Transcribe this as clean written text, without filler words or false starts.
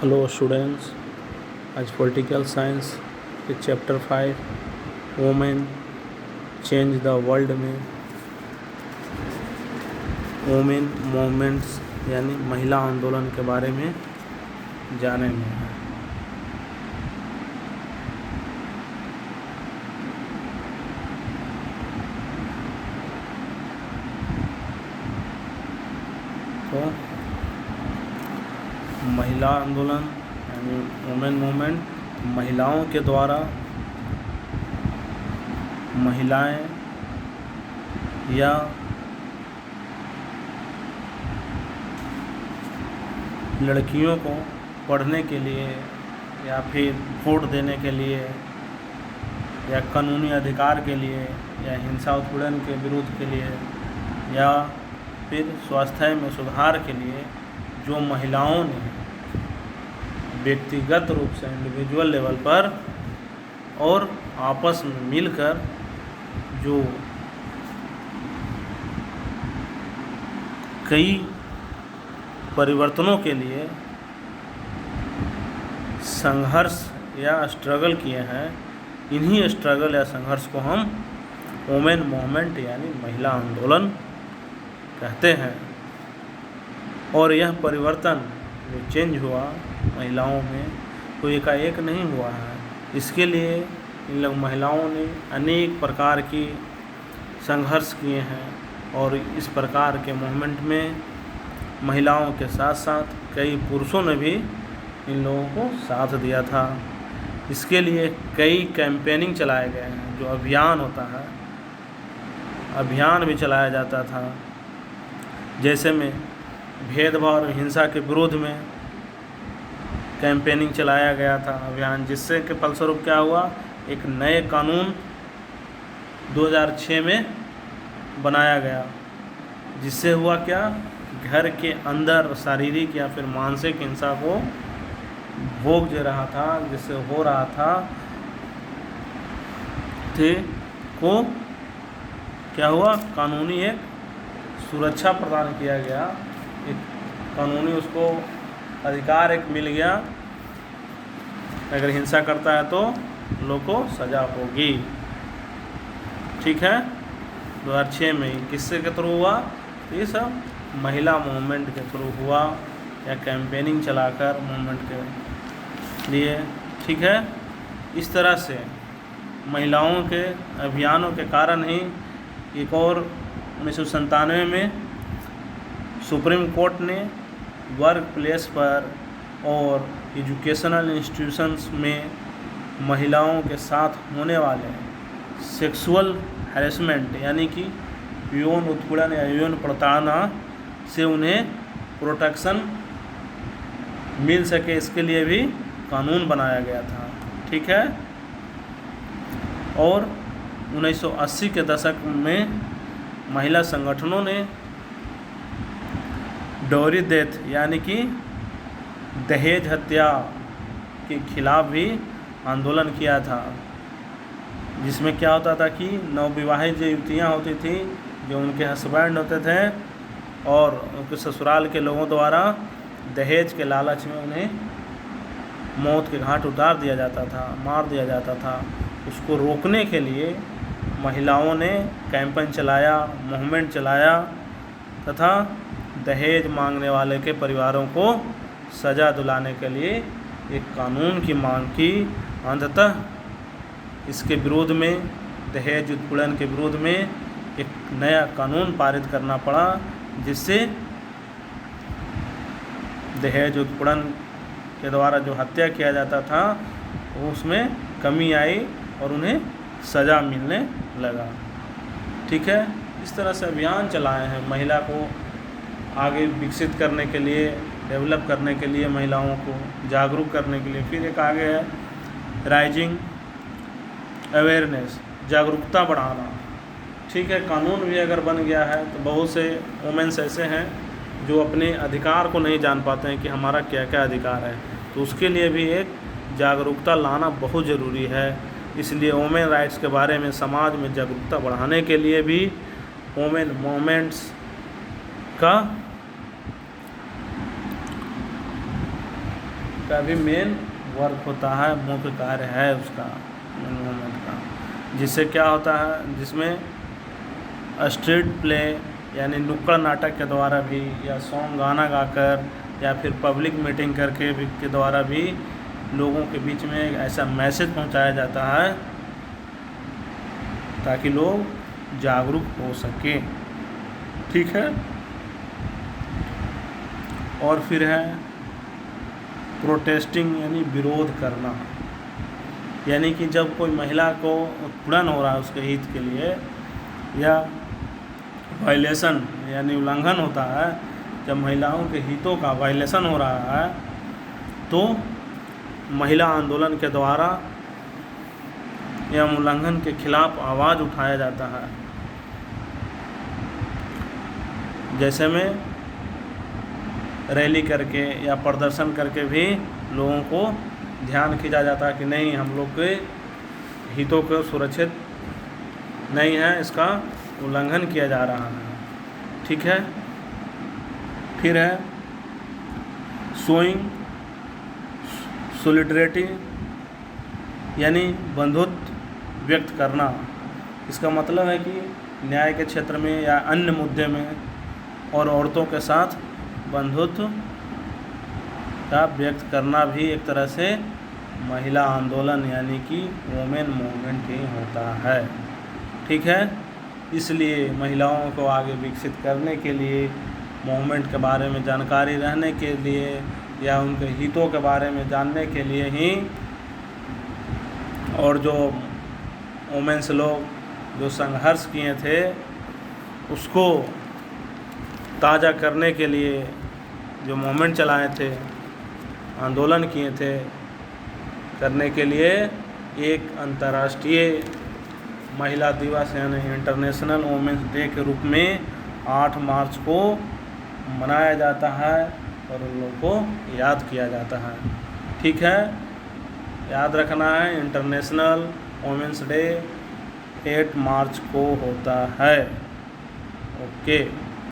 Hello students, आज political science के chapter 5 women change the world में वोमेन मूवमेंट्स यानी महिला आंदोलन के बारे में जानेंगे। तो महिला आंदोलन यानी वुमेन मूवमेंट, महिलाओं के द्वारा महिलाएं या लड़कियों को पढ़ने के लिए या फिर वोट देने के लिए या कानूनी अधिकार के लिए या हिंसा उत्पीड़न के विरोध के लिए या फिर स्वास्थ्य में सुधार के लिए जो महिलाओं ने व्यक्तिगत रूप से इंडिविजुअल लेवल पर और आपस में मिलकर जो कई परिवर्तनों के लिए संघर्ष या स्ट्रगल किए हैं, इन्हीं स्ट्रगल या संघर्ष को हम वुमेन मूवमेंट यानी महिला आंदोलन कहते हैं। और यह परिवर्तन जो चेंज हुआ महिलाओं में तो एकाएक नहीं हुआ है। इसके लिए इन लोग महिलाओं ने अनेक प्रकार की संघर्ष किए हैं और इस प्रकार के मूवमेंट में महिलाओं के साथ साथ कई पुरुषों ने भी इन लोगों को साथ दिया था। इसके लिए कई कैंपेनिंग चलाए गए हैं, जो अभियान होता है, अभियान भी चलाया जाता था। जैसे में भेदभाव और हिंसा के विरोध में कैंपेनिंग चलाया गया था अभियान, जिससे के फलस्वरूप क्या हुआ, एक नए कानून 2006 में बनाया गया, जिससे हुआ क्या, घर के अंदर शारीरिक या फिर मानसिक हिंसा को भोग दे रहा था, जिससे हो रहा था को क्या हुआ, कानूनी एक सुरक्षा प्रदान किया गया, एक कानूनी उसको अधिकार एक मिल गया, अगर हिंसा करता है तो लोग को सज़ा होगी। ठीक है, 2006 में किससे के थ्रू हुआ, ये सब महिला मूवमेंट के थ्रू हुआ या कैंपेनिंग चलाकर मूवमेंट के लिए। ठीक है, इस तरह से महिलाओं के अभियानों के कारण ही एक और 1997 में सुप्रीम कोर्ट ने वर्क प्लेस पर और एजुकेशनल इंस्टीट्यूशंस में महिलाओं के साथ होने वाले सेक्सुअल हैरेसमेंट यानी कि यौन उत्पीड़न या यौन प्रताड़ना से उन्हें प्रोटेक्शन मिल सके, इसके लिए भी कानून बनाया गया था। ठीक है, और 1980 के दशक में महिला संगठनों ने डॉरी डेथ यानी कि दहेज हत्या के खिलाफ भी आंदोलन किया था, जिसमें क्या होता था कि नवविवाहित जो युवतियाँ होती थी, जो उनके हस्बैंड होते थे और उनके ससुराल के लोगों द्वारा दहेज के लालच में उन्हें मौत के घाट उतार दिया जाता था, मार दिया जाता था। उसको रोकने के लिए महिलाओं ने कैंपेन चलाया, मूवमेंट चलाया तथा दहेज मांगने वाले के परिवारों को सज़ा दिलाने के लिए एक कानून की मांग की। अंततः इसके विरोध में, दहेज उत्पीड़न के विरोध में एक नया कानून पारित करना पड़ा, जिससे दहेज उत्पीड़न के द्वारा जो हत्या किया जाता था उसमें कमी आई और उन्हें सज़ा मिलने लगा। ठीक है, इस तरह से अभियान चलाए हैं महिला को आगे विकसित करने के लिए, डेवलप करने के लिए, महिलाओं को जागरूक करने के लिए। फिर एक आगे है राइजिंग अवेयरनेस, जागरूकता बढ़ाना। ठीक है, कानून भी अगर बन गया है तो बहुत से वुमेन्स ऐसे हैं जो अपने अधिकार को नहीं जान पाते हैं कि हमारा क्या क्या अधिकार है, तो उसके लिए भी एक जागरूकता लाना बहुत ज़रूरी है। इसलिए वुमेन राइट्स के बारे में समाज में जागरूकता बढ़ाने के लिए भी वुमेन मूवमेंट्स का का भी मेन वर्क होता है, मुख्य कार्य है उसका मेन मूवमेंट का। जिससे क्या होता है, जिसमें स्ट्रीट प्ले यानी नुक्कड़ नाटक के द्वारा भी, या सॉन्ग गाना गाकर, या फिर पब्लिक मीटिंग करके भी के द्वारा भी लोगों के बीच में एक ऐसा मैसेज पहुंचाया जाता है ताकि लोग जागरूक हो सकें। ठीक है। और फिर है प्रोटेस्टिंग यानी विरोध करना, यानी कि जब कोई महिला को उत्पीड़न हो रहा है उसके हित के लिए, या वायलेशन यानी उल्लंघन होता है, जब महिलाओं के हितों का वायलेशन हो रहा है तो महिला आंदोलन के द्वारा या उल्लंघन के खिलाफ आवाज़ उठाया जाता है। जैसे में रैली करके या प्रदर्शन करके भी लोगों को ध्यान खींचा जाता है कि नहीं, हम लोग के हितों को सुरक्षित नहीं है, इसका उल्लंघन किया जा रहा है। ठीक है। फिर है शोइंग सॉलिडरिटी यानी बंधुत्व व्यक्त करना। इसका मतलब है कि न्याय के क्षेत्र में या अन्य मुद्दे में और औरतों के साथ बंधुत्व का व्यक्त करना भी एक तरह से महिला आंदोलन यानी कि वुमेन मूवमेंट ही होता है। ठीक है। इसलिए महिलाओं को आगे विकसित करने के लिए, मूवमेंट के बारे में जानकारी रहने के लिए, या उनके हितों के बारे में जानने के लिए ही, और जो वुमेन्स लोग जो संघर्ष किए थे उसको ताज़ा करने के लिए जो मूवमेंट चलाए थे, आंदोलन किए थे, करने के लिए एक अंतर्राष्ट्रीय महिला दिवस यानी इंटरनेशनल वुमेन्स डे के रूप में 8 मार्च को मनाया जाता है और उन लोगों को याद किया जाता है। ठीक है। याद रखना है, इंटरनेशनल वुमेन्स डे 8 मार्च को होता है। ओके।